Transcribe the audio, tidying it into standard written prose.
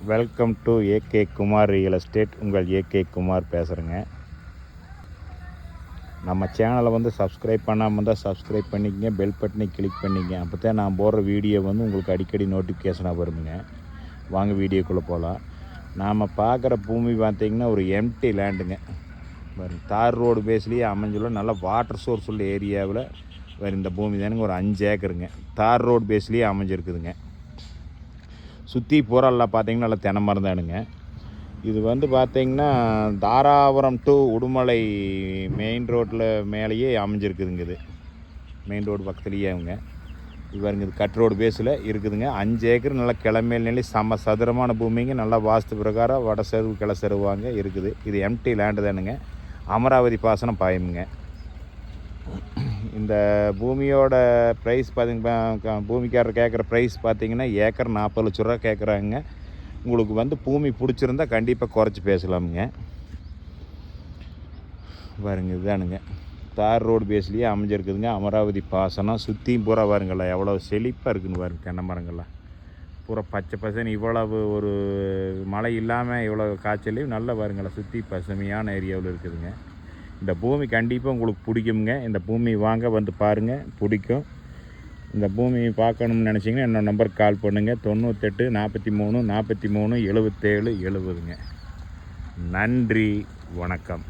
Welcome to AK Kumar real estate. உங்கள் AK Kumar பேசுகிறேங்க. நம்ம சேனலை வந்து சப்ஸ்கிரைப் பண்ணாமல் இருந்தால் சப்ஸ்கிரைப் பண்ணிக்கங்க, பெல் பட்டனை கிளிக் பண்ணிக்கங்க. அப்போ தான் நான் போடுற வீடியோ வந்து உங்களுக்கு அடிக்கடி நோட்டிஃபிகேஷனாக வருங்க. வாங்க வீடியோக்குள்ளே போகலாம். நாம் பார்க்குற பூமி பார்த்திங்கன்னா ஒரு எம்டி லேண்டுங்க. தார் ரோடு பேஸ்லேயே அமைஞ்சுள்ள நல்ல வாட்டர் சோர்ஸ் உள்ள ஏரியாவில் இந்த பூமி தானுங்க. ஒரு 5 ஏக்கருங்க. தார் ரோடு பேஸ்லேயே அமைஞ்சிருக்குதுங்க. சுற்றி பூரெல்லாம் பார்த்திங்கன்னா நல்லா தென்னை மரம் தானுங்க. இது வந்து பார்த்திங்கன்னா தாராபுரம் டு உடுமலை மெயின் ரோட்டில் மேலேயே அமைஞ்சிருக்குதுங்க. இது மெயின் ரோடு பக்கத்துலேயே அவங்க இவருங்க. இது கட் ரோடு பேஸில் இருக்குதுங்க. 5 ஏக்கர் நல்லா கிளமேல் நிலை சதுரமான பூமிங்க. நல்லா வாஸ்து பிரகாரம் வட செருவு கிளை செருவாங்க இருக்குது. இது எம்டி லேண்டு தானுங்க. அமராவதி பாசனம் பாயுமுங்க. இந்த பூமியோட ப்ரைஸ் பார்த்திங்கன்னா பூமிக்காரர் கேட்குற ப்ரைஸ் பார்த்திங்கன்னா ஏக்கர் 40 லட்ச ரூபா கேட்குறாங்க. உங்களுக்கு வந்து பூமி பிடிச்சிருந்தா கண்டிப்பாக குறைச்சி பேசலாமுங்க. பாருங்க, இதுதானுங்க தார் ரோடு பேஸ்லேயே அமைஞ்சிருக்குதுங்க. அமராவதி பாசனம் சுற்றியும் பூரா பாருங்களா எவ்வளோ செழிப்பாக இருக்குதுன்னு பாருங்க. தென்னை மரங்கள்லாம் பூரா பச்சை பசன்னு இவ்வளவு ஒரு மழை இல்லாமல் இவ்வளோ காய்ச்சலையும் நல்லா பாருங்களா சுற்றி பசுமையான ஏரியாவில் இருக்குதுங்க. இந்த பூமி கண்டிப்பாக உங்களுக்கு பிடிக்குங்க. இந்த பூமி வாங்க வந்து பாருங்கள், பிடிக்கும். இந்த பூமி பார்க்கணும்னு நினச்சிங்கன்னா என்னோடய நம்பருக்கு கால் பண்ணுங்கள். 98 43 43 77 70ங்க. நன்றி, வணக்கம்.